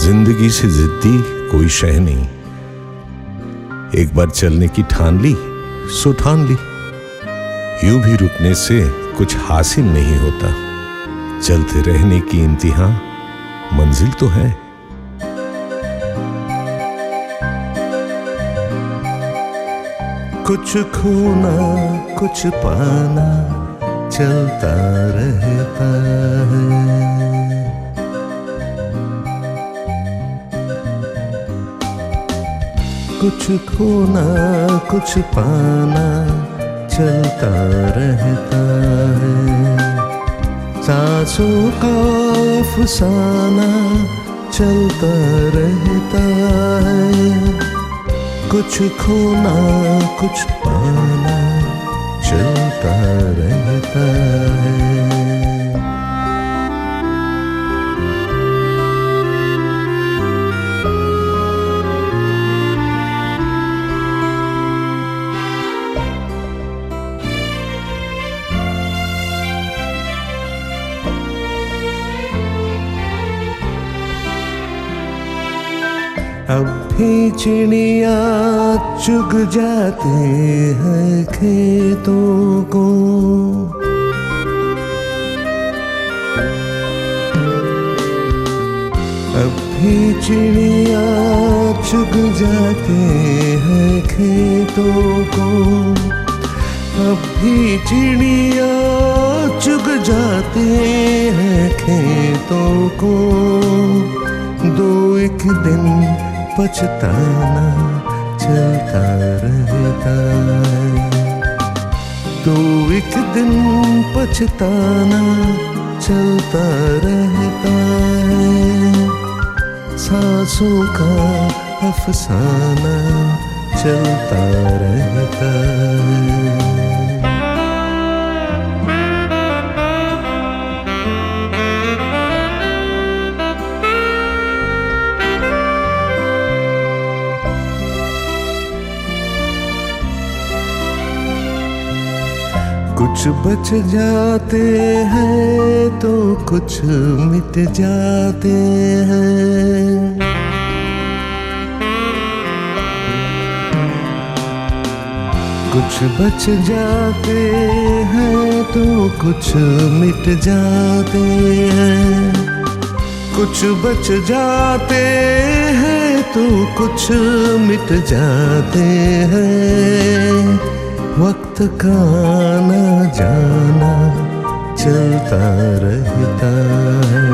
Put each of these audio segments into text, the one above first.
जिंदगी से जिद्दी कोई शह नहीं, एक बार चलने की ठान ली सो ठान ली। यूं भी रुकने से कुछ हासिल नहीं होता, चलते रहने की इंतहा मंजिल तो है। कुछ खोना कुछ पाना चलता रहता है। कुछ खोना कुछ पाना चलता रहता है। सांसों का अफसाना चलता रहता है। कुछ खोना कुछ पाना चलता रहता है। अब भी चिड़िया चुग जाते हैं खेतों को। अब भी चिड़िया चुग जाते हैं खेतों को। अब भी चिड़िया चुग जाते हैं खेतों को। दो एक दिन पछताना चलता रहता है। तो एक दिन पछताना चलता रहता है। सांसों का अफसाना चलता रहता है। कुछ बच जाते हैं तो कुछ मिट जाते हैं। कुछ बच जाते हैं तो कुछ मिट जाते हैं। कुछ बच जाते हैं तो कुछ मिट जाते हैं। वक्त का आना जाना चलता रहता है।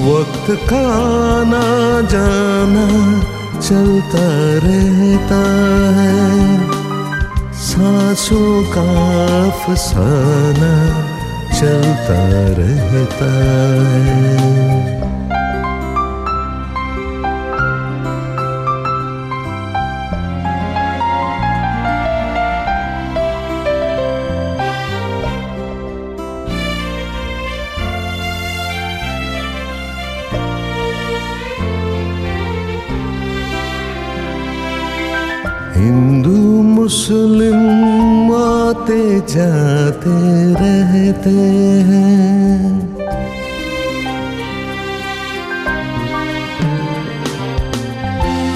वक्त का आना जाना चलता रहता है। सांसों का अफसाना चलता रहता है। हिंदू मुस्लिम आते जाते रहते हैं।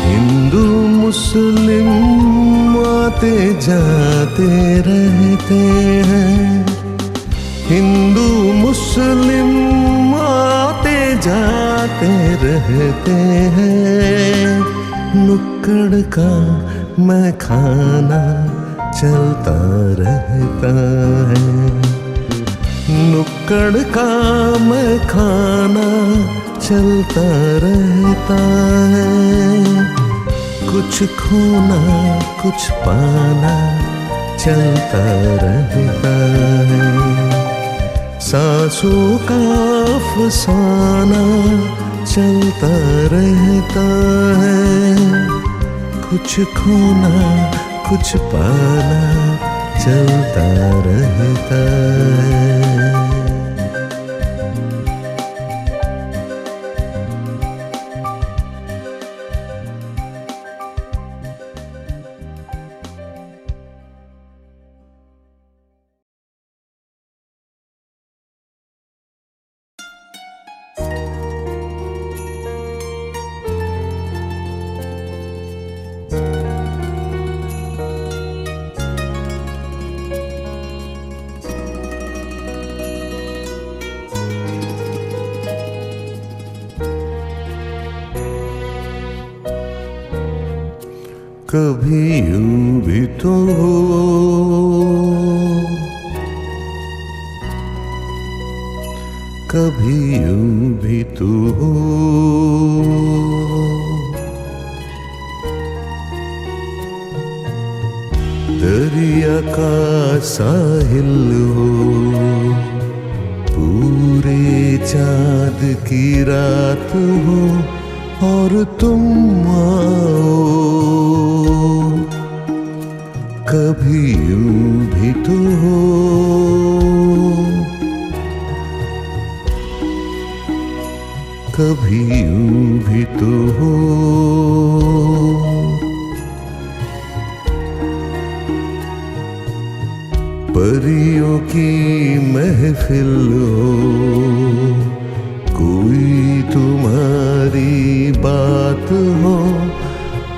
हिंदू मुस्लिम आते जाते रहते हैं। हिंदू मुस्लिम आते जाते रहते हैं। नुक्कड़ का मैं खाना चलता रहता है। नुक्कड़ का मैं खाना चलता रहता है। कुछ खोना कुछ पाना चलता रहता है। सांसों का अफसाना चलता रहता है। कुछ खोना कुछ पाना चलता रहता है। कभी यूं भी तो हो, कभी यूं भी तो हो। दरिया का साहिल हो, पूरे चाँद की रात हो और तुम आओ, कभी यूं भी तो हो, कभी यूं भी तो हो। परियों की महफिल हो, कोई तुम्हारी बात हो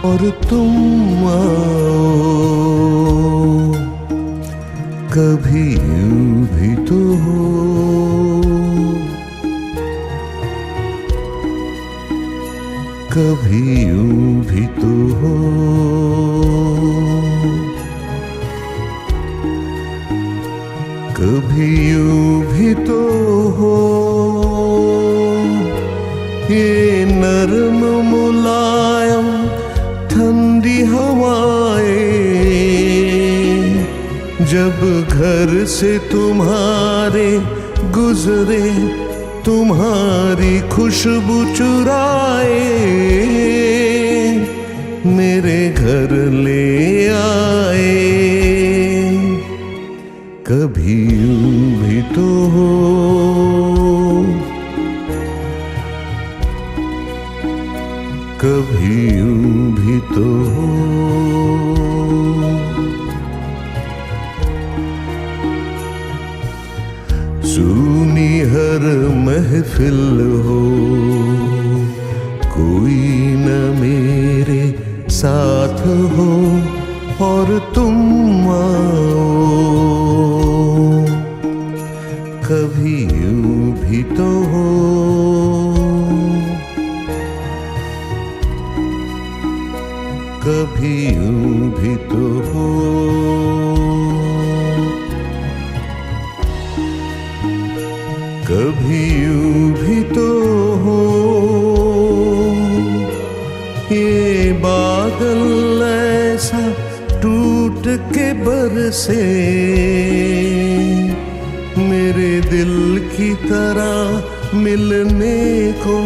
और तुम आओ, कभी यूं भी तो हो, कभी यूं भी तो हो। कभी यूं भी तो हो, ये नरम मुलायम ठंडी हवाएं, जब घर से तुम्हारे गुजरे, तुम्हारी खुशबू चुराए, मेरे घर ले आए, कभी यूं भी तो हो, कभी यूं भी तो हो। सुनी हर महफिल हो, कोई न मेरे साथ हो और तुम आओ, कभी यूं भी तो हो, कभी यूं भी तो हो। कभी यूं भी तो हो, ये बादल ऐसा टूट के बरसे, मेरे दिल की तरह मिलने को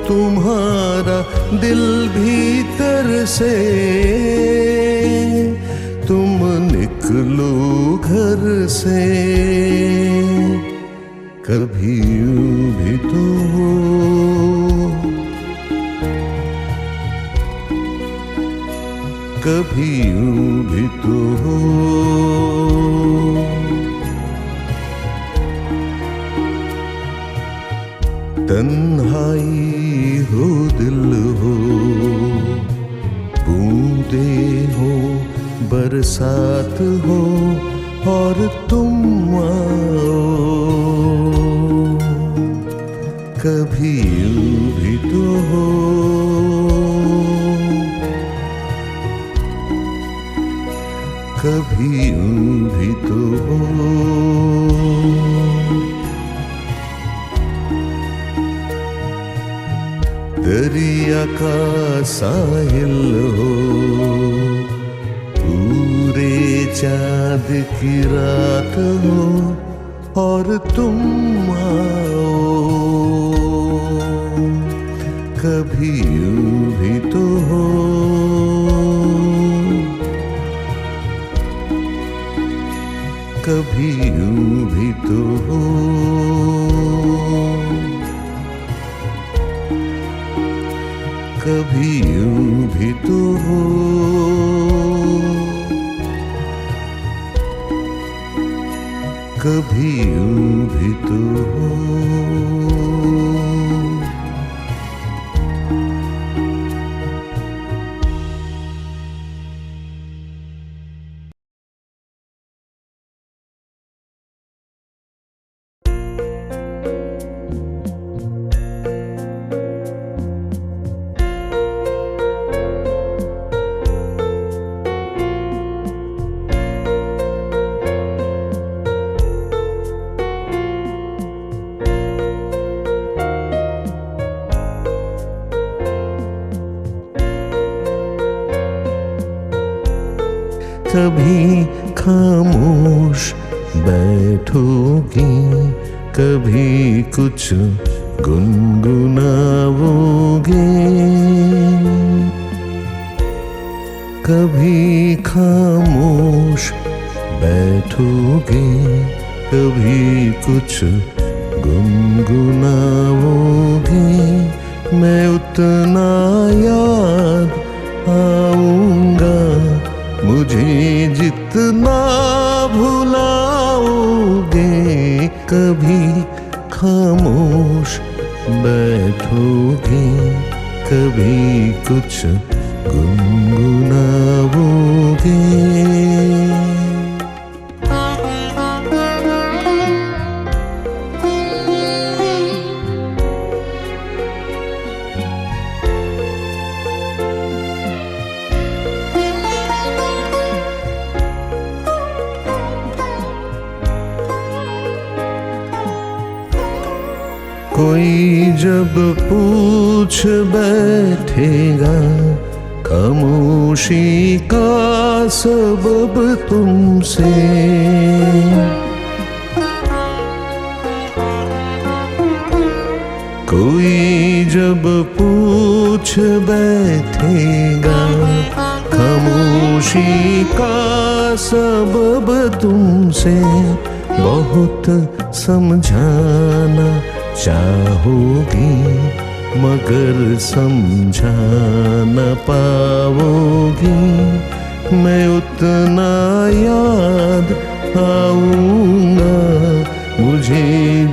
तुम्हारा दिल भीतर से, तुम निकलो घर से, कभी यूं भी तो हो, कभी यूं भी तो हो। तन्हाई हो दिल हो, बूंदे हो बरसात हो और तुम आओ, कभी यूं भी तो हो, कभी यूं भी तो हो। दरिया का साहिल हो, पूरे चाँद की रात हो और तुम आओ, कभी यूं भी तो हो, कभी यूं भी तो हो, कभी यूं भी तो हो, कभी यूं भी तो हो। कभी खामोश बैठोगी, कभी कुछ गुनगुनाओगे। कभी खामोश बैठोगे, कभी कुछ गुनगुनाओगे। मैं उतना याद आऊंगा, मुझे जितना भुलाओगे। कभी खामोश बैठोगे, कभी कुछ गुनगुनाओगे। कोई जब पूछ बैठेगा, खामोशी का सबब तुमसे। कोई जब पूछ बैठेगा, खामोशी का सबब तुमसे। बहुत समझाना चाहोगी, मगर समझा न पाओगी। मैं उतना याद आऊंगा, मुझे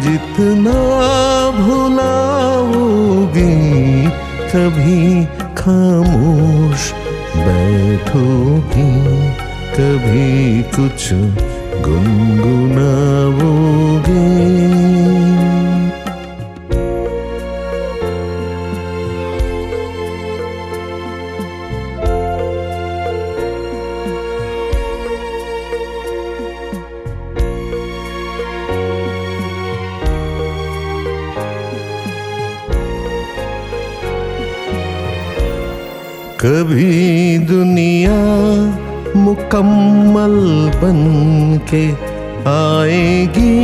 जितना भुलाओगी। कभी खामोश बैठोगी, कभी कुछ गुनगुनाओगे। कभी दुनिया मुकम्मल बन के आएगी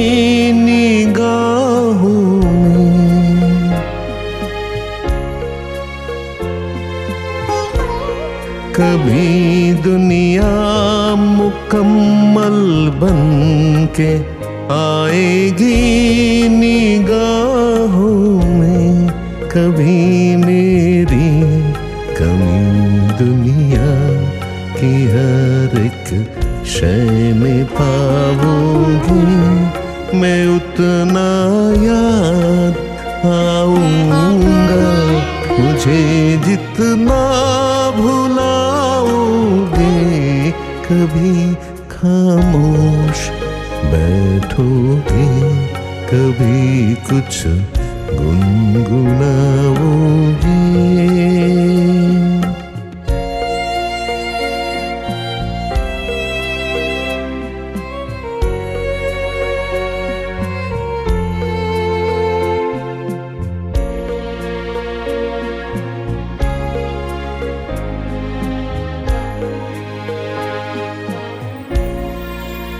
निगाहों में। कभी दुनिया मुकम्मल बन के आएगी निगाहों में। कभी मेरी कमी दुनिया की हर एक शय में पाओगी। मैं उतना याद आऊंगा, मुझे जितना भुलाओगे। कभी खामोश बैठोगे, कभी कुछ गुनगुनाओगे।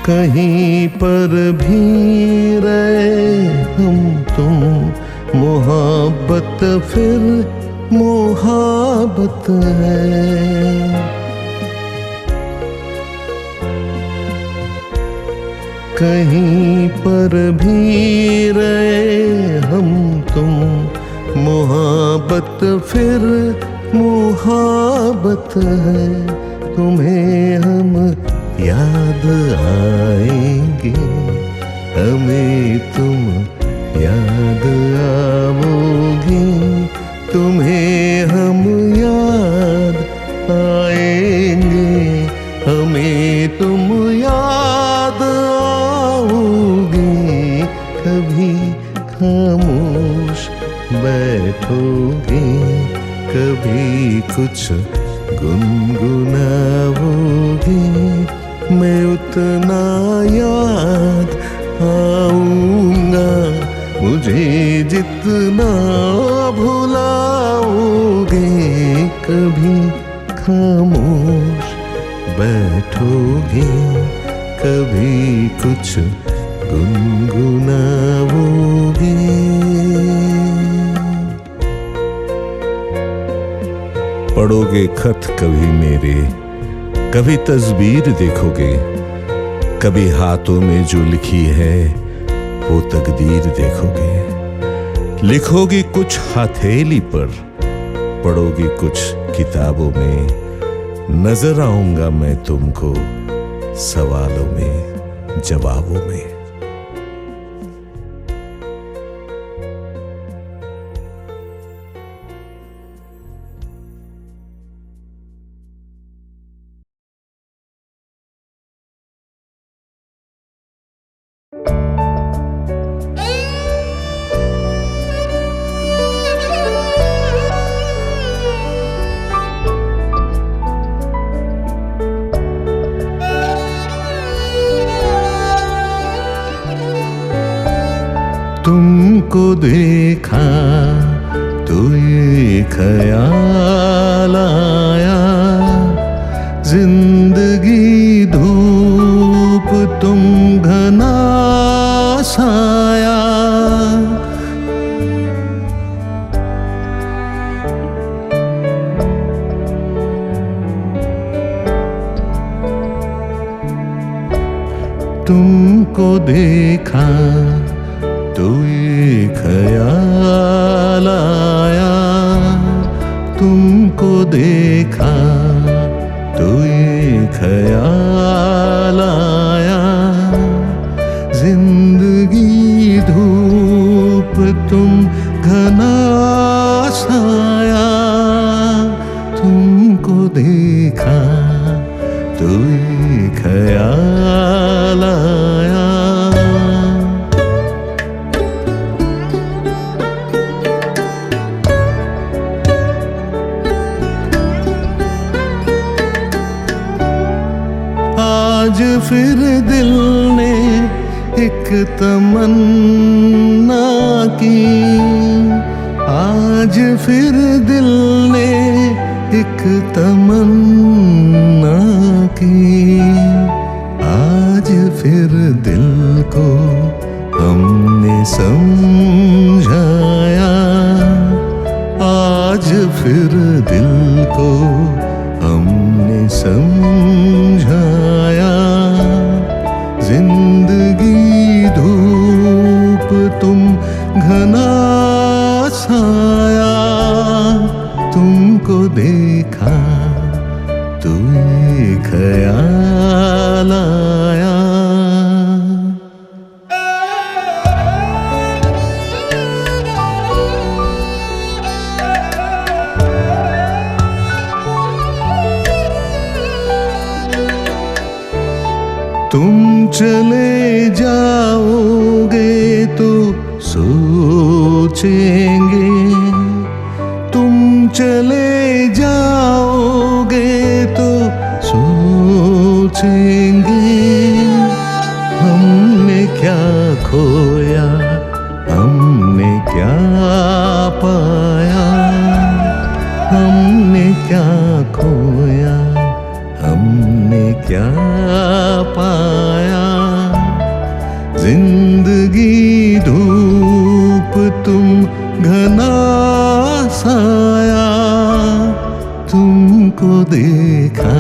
कहीं पर भी रहे हम तुम, मोहब्बत फिर मोहब्बत है। कहीं पर भी रहे हम तुम, मोहब्बत फिर मोहब्बत है। तुम्हें हम याद आएंगे, हमें तुम याद आओगी। तुम्हें हम याद आएंगे, हमें तुम याद आओगे। कभी खामोश बैठोगे, कभी कुछ गुनगुनाओगे। मैं उतना याद आऊंगा, मुझे जितना भुलाओगे। कभी खामोश बैठोगे कभी कुछ गुनगुनाओगे। पढ़ोगे खत कभी मेरे, कभी तस्वीर देखोगे, कभी हाथों में जो लिखी है वो तकदीर देखोगे। लिखोगे कुछ हथेली पर, पढ़ोगे कुछ किताबों में, नजर आऊंगा मैं तुमको सवालों में जवाबों में। तुमको देखा तो ये ख्याल आया, जिंदगी धूप तुम घना साया। तुमको देखा तो ये ख्याल आया, तुमको देखा तो ये ख्याल आया, जिंदगी धूप तुम घना साया। तुमको देखा तो ये ख्याल आया। आज फिर दिल ने एक तमन्ना की, आज फिर दिल ने एक तमन्ना की। आज फिर दिल को हमने समझाया, आज फिर दिल को हमने समझाया। जिंदगी धूप तुम घना साया, तुमको देखा तो ये ख्याल आया। तुम चले जाओगे तो सोचेंगे, तुम चले जाओगे तो सोचेंगे। हमने क्या खोया, हमने क्या पाया, हमने क्या खोया, हमने क्या पाया। जिंदगी धूप तुम घना साया, तुमको देखा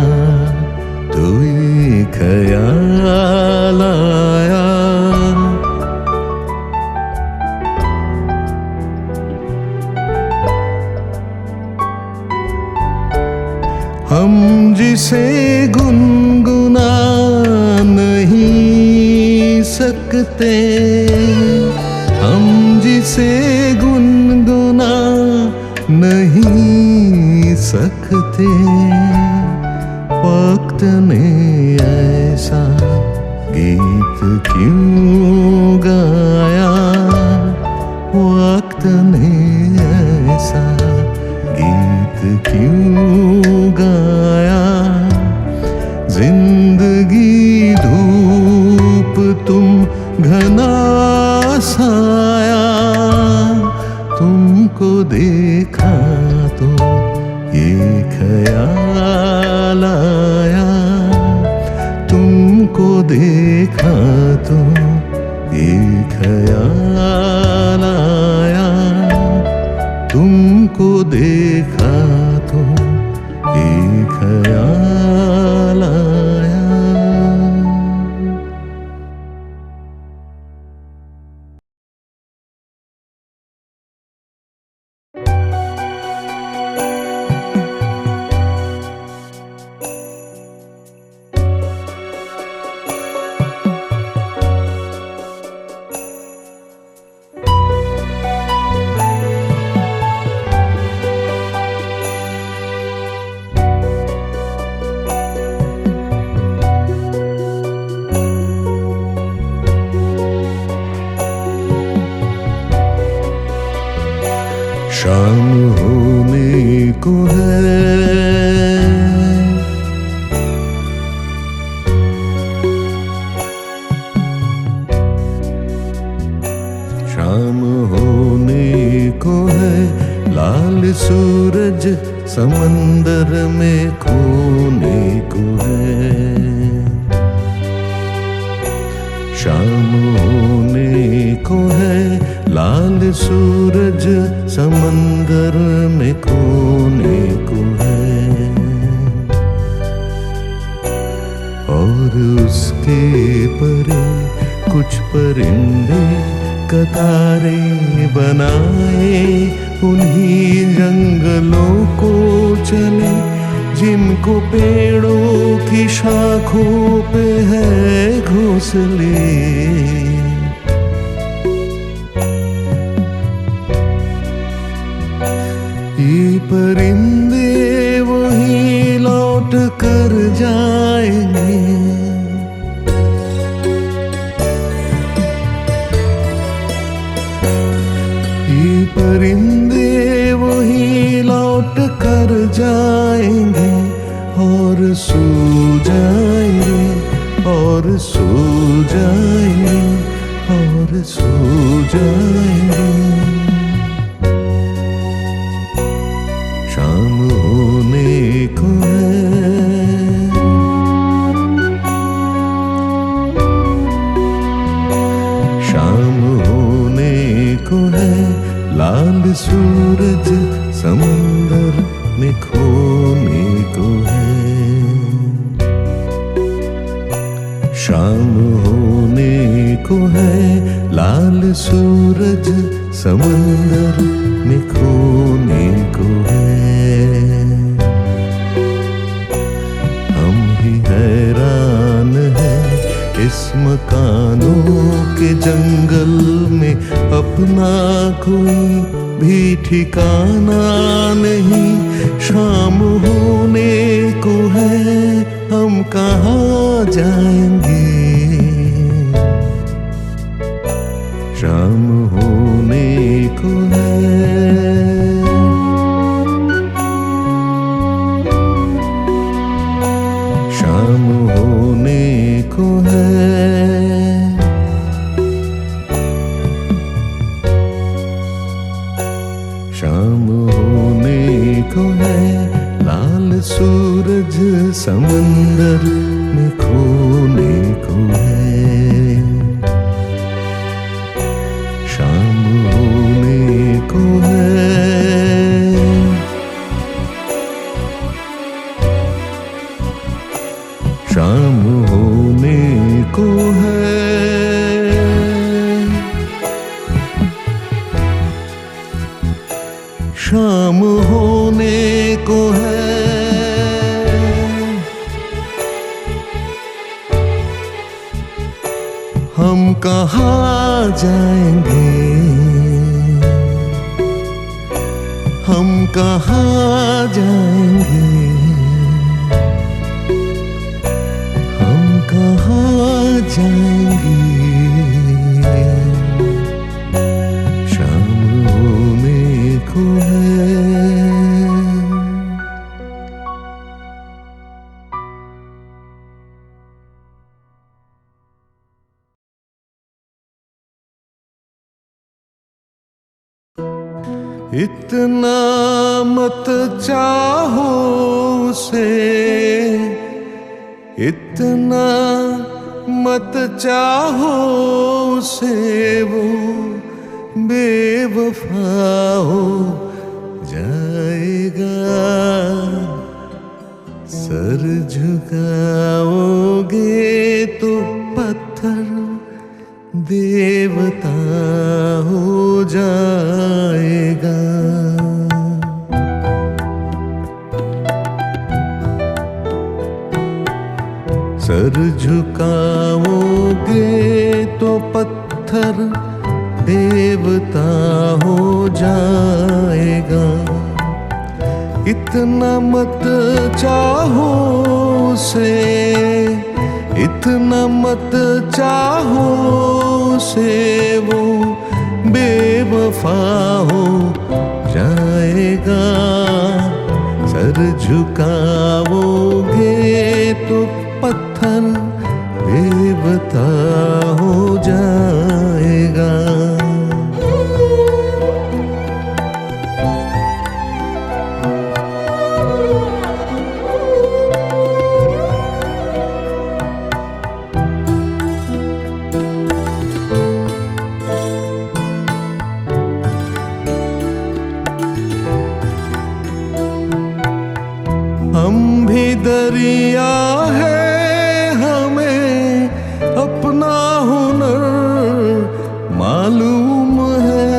तो ये ख्याल आया। हम जिसे गुनगुना नहीं सकते, हम जिसे गुनगुना नहीं सकते। वक्त ने ऐसा गीत क्यों गाया, वक्त ने ऐसा गीत क्यों गाया। जिंदगी धूप तुम घना साया, तुमको देखा तो ये ख्याल आया। तुमको देखा तो एक ख्याल आया, तुमको देखा तो एक ख्याल आया। शाम होने को है, शाम होने को है, लाल सूरज समंदर में खोने को है। शाम होने को है, लाल सूरज समंदर में खोने को है। और उसके परे कुछ परिंदे कतारे बनाए, उन्हीं जंगलों को चले जिनको पेड़ों की शाखों पे है घोंसले। ये परिंदे वही लौट कर जाएंगे, ये परिंदे वही लौट कर जाएंगे और सो जाएंगे, और सो जाएंगे, और सो जाएंगे। शाम होने को है, शाम होने को है, लाल सूरज समंदर में खोने को है। शाम होने को है, लाल सूरज समंदर में खोने को है। हम ही हैरान हैं इस मकानों के जंगल में, अपना कोई भी ठिकाना नहीं। शाम होने को है, हम कहाँ जाएंगे? शाम होने को है, शाम होने को है। शाम होने को है, लाल सूरज समंदर में खोने को है। शाम होने को है, शाम होने को है। शाम होने को है, हम कहाँ जाएंगे? हम कहाँ जाएंगे? हम कहाँ जाएंगे? शाम होने को है। इतना मत चाहो उसे, इतना मत चाहो उसे वो बेवफा हो जाएगा। सर झुकाओगे तो पत्थर देवता हो जाएगा। सर झुकाओगे तो पत्थर देवता हो जाएगा। इतना मत चाहो उसे, इतना मत चाहो उसे वो बेवफा हो जाएगा। सर झुकाओगे तो पत्थर देवता हो जाएगा। हम भी दरिया है, हमें अपना हुनर मालूम है।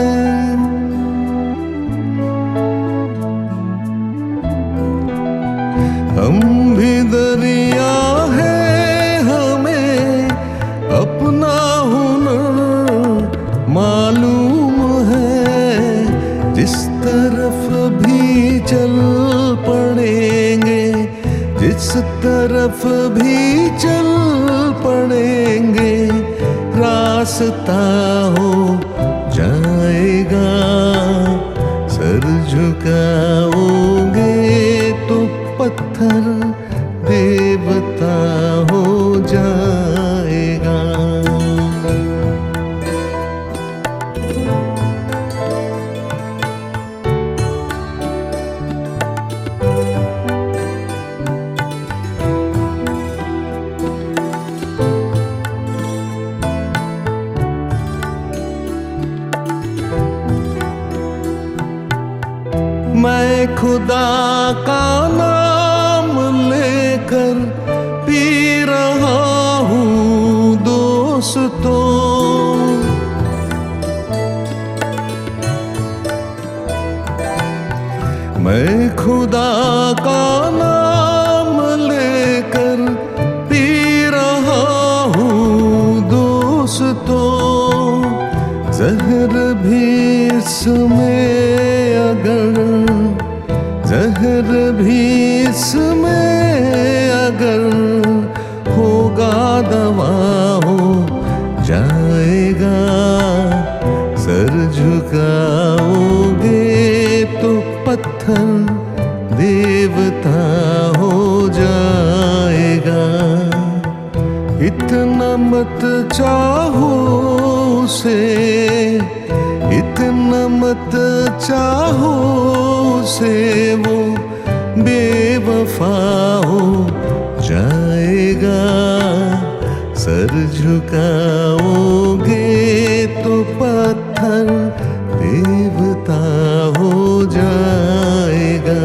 हम भी दरिया है, हमें अपना हुनर मालूम है। जिस तरफ भी चल पड़ेंगे, जिस तरफ भी चल पड़ेंगे, रास्ता हो जाएगा। सर झुकाओगे तो पत्थर देवता हो जाएगा। मैं खुदा का नाम लेकर पी रहा हूँ दोस्तों। मैं खुदा का नाम लेकर पी रहा हूँ दोस्तों। जहर भी इसमें अगर, जहर भी इसमें अगर होगा दवा हो जाएगा। सर झुकाओगे तो पत्थर देवता हो जाएगा। इतना मत चाहो उसे, इतना मत चाहो उसे वो बेवफा हो जाएगा। सर झुकाओगे तो पत्थर देवता हो जाएगा।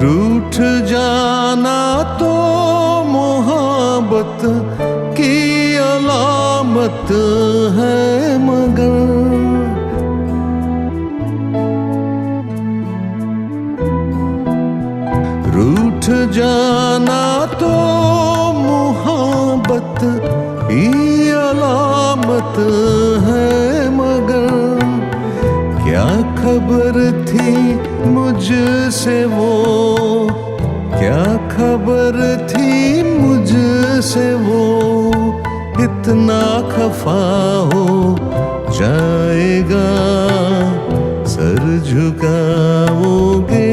रूठ जाना तो मोहब्बत की अलामत है, मगर रूठ जाना तो मोहब्बत की अलामत है, मगर क्या खबर थी मुझसे वो, क्या खबर थी मुझसे वो इतना खफा हो जाएगा। सर झुकाओगे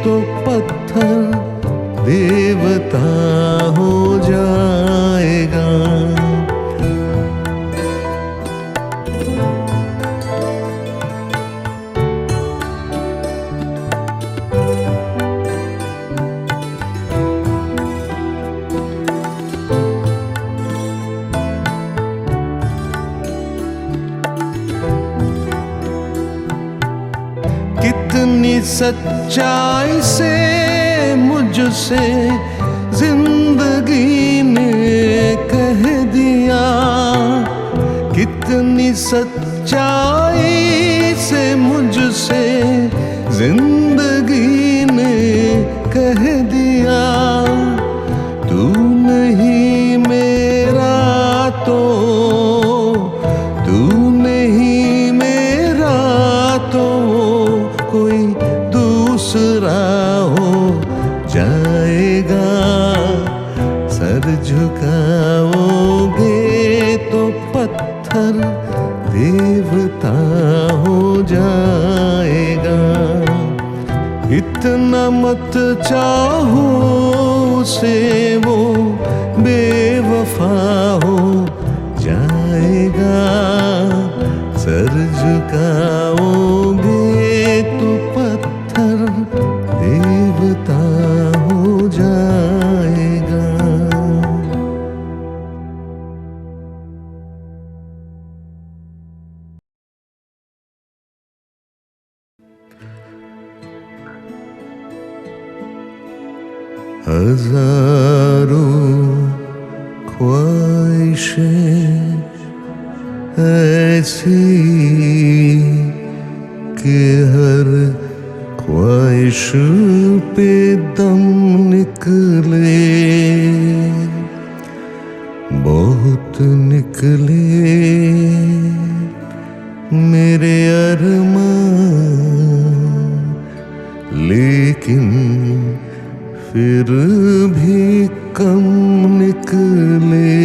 तो पत्थर देवता हो जाएगा। सच्चाई से मुझसे जिंदगी ने कह दिया, कितनी सच्चाई से मुझसे जिंदगी ने कह दिया, तू नहीं मेरा तो, तू नहीं मेरा तो कोई दूसरा हो जाएगा। सर झुकाओगे तो पत्थर देवता हो जाएगा। इतना मत चाहो उसे, वो बेवफा हो जाएगा। सर झुकाओगे तो पत्थर देवता हो जाएगा। हजारों ख्वाहिशें ऐसी कि हर ख्वाहिश पे दम निकले, बहुत निकले मेरे अरमान, लेकिन फिर भी कम निकले।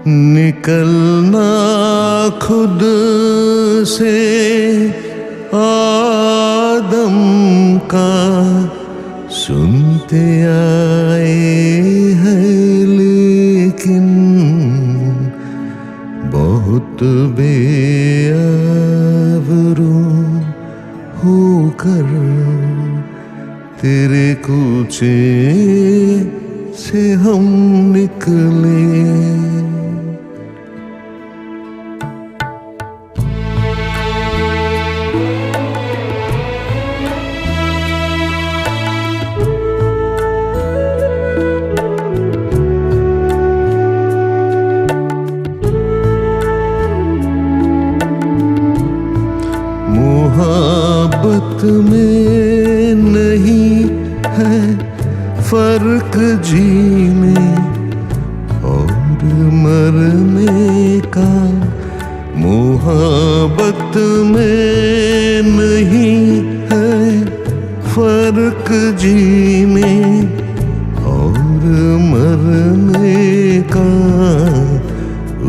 निकलना खुद से आदम का सुनते आए हैं, लेकिन बहुत बेआबरू होकर तेरे कूचे से हम निकले। मोहब्बत में नहीं है फर्क जीने और मरने का, मोहब्बत में नहीं है फर्क जीने और मरने का।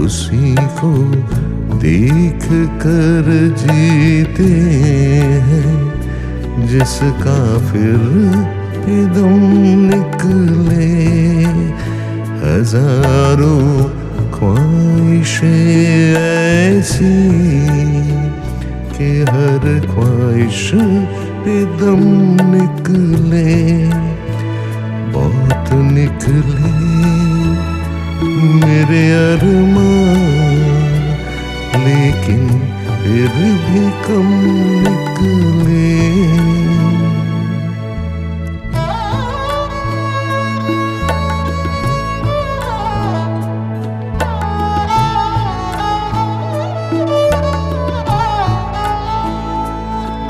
उसी को देख कर जीते हैं जिसका फिर दम निकले। हजारों ख्वाहिशें ऐसी कि हर ख्वाहिश पे दम निकले, बहुत निकले मेरे अरमान, लेकिन फिर भी कम निकले।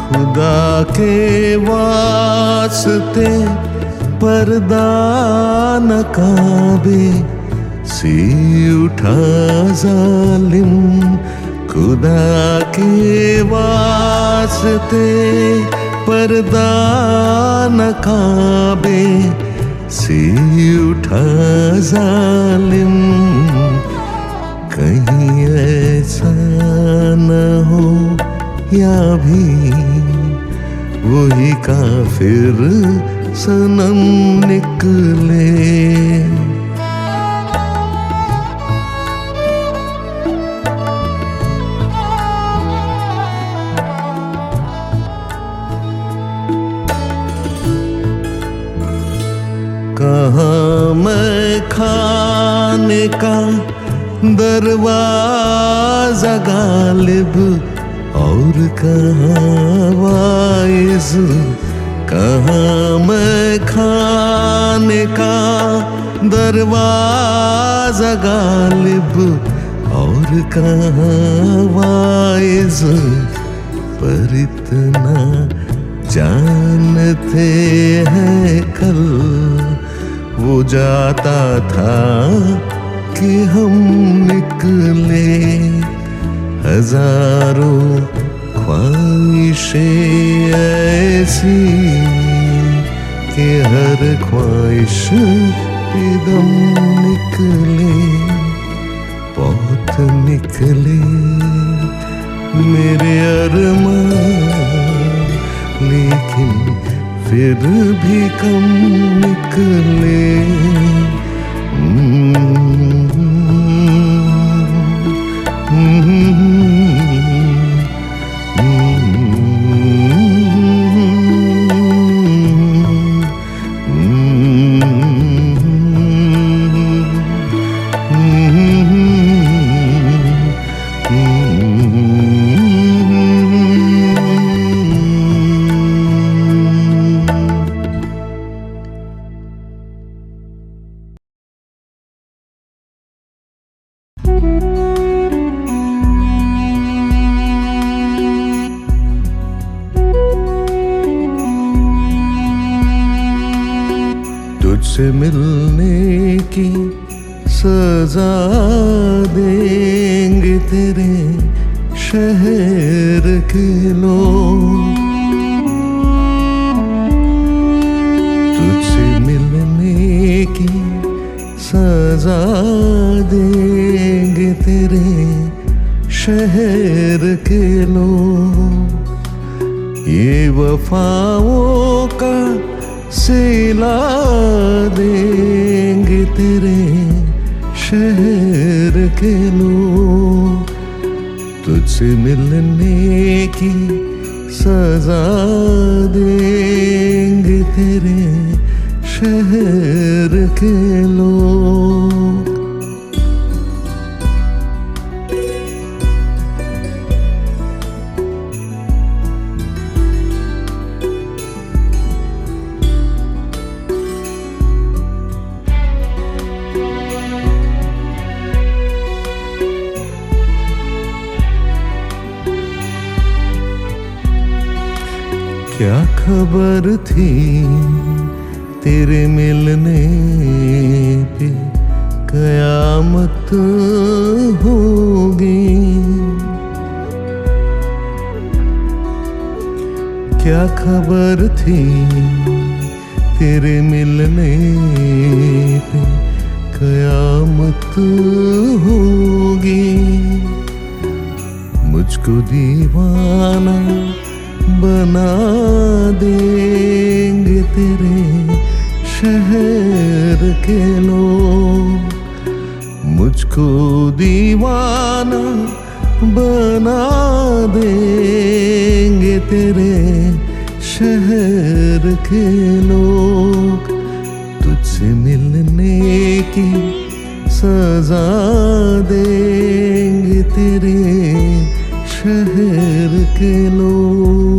खुदा के वास्ते पर्दा नकाबे से उठा जालिम, खुदा के वास्ते पर्दा नकाबे से उठा जालिम। कहीं ऐसा न हो या भी वही काफिर सनम निकले। कहाँ मैं खाने का दरवाजा गालिब और कहाँ वाइज, कहाँ मैं खाने का दरवाजा गालिब और कहाँ वाइज। पर इतना जानते हैं कल वो जाता था कि हम निकले, हजारों ख्वाहिशें ऐसी कि हर ख्वाहिश पे दम निकले, बहुत निकले मेरे अरमान, लेकिन फिर भी कम निकले। तुझसे मिलने की सजा देंगे तेरे शहर के लोग, तुझसे मिलने की सजा देंगे तेरे शहर के लोग। ये वफाओं का सिला देंगे तेरे शहर के लोग, तुझसे मिलने की सजा देंगे तेरे शहर के लोग। क्या खबर थी तेरे मिलने पे कयामत होगी, क्या खबर थी तेरे मिलने पे कयामत होगी। मुझको दीवाना बना देंगे तेरे शहर के लोग, मुझको दीवाना बना देंगे तेरे शहर के लोग, तुझसे मिलने की सजा देंगे तेरे शहर के लोग।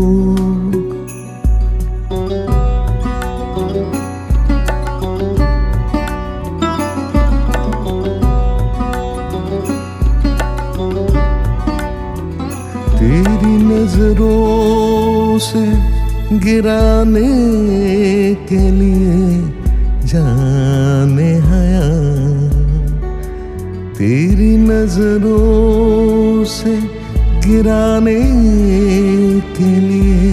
तेरी नजरों से गिराने के लिए जाने हया, तेरी नजरों से गिराने के लिए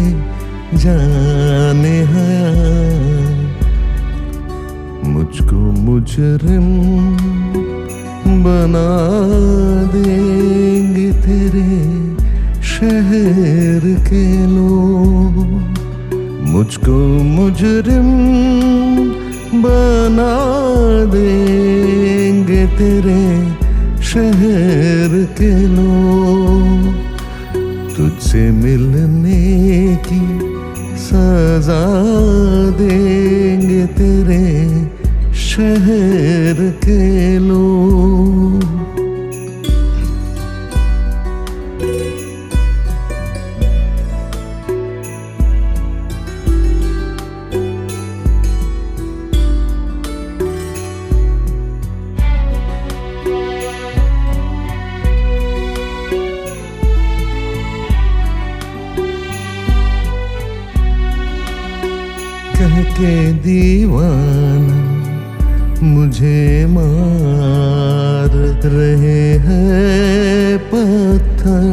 जाने हया, मुझको मुजरिम बना देंगे तेरे शहर के लोग, मुझको मुजरिम बना देंगे तेरे शहर के लोग, तुझसे मिलने की सजा देंगे तेरे शहर के लोग। कह के दीवाना मुझे मार रहे हैं पत्थर।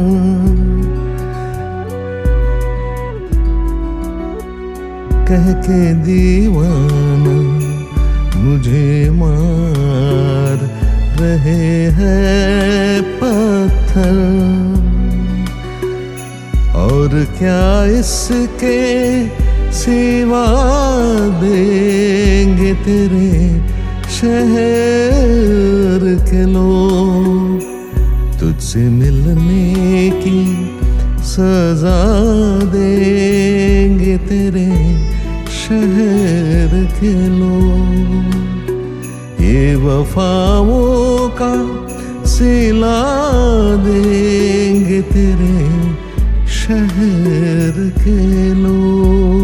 कह के दीवाना मुझे मार रहे हैं पत्थर। और क्या इसके सिवा देंगे तेरे शहर के लोग। तुझसे मिलने की सजा देंगे तेरे शहर के लोग। ये वफाओं का सिला देंगे तेरे शहर के लोग।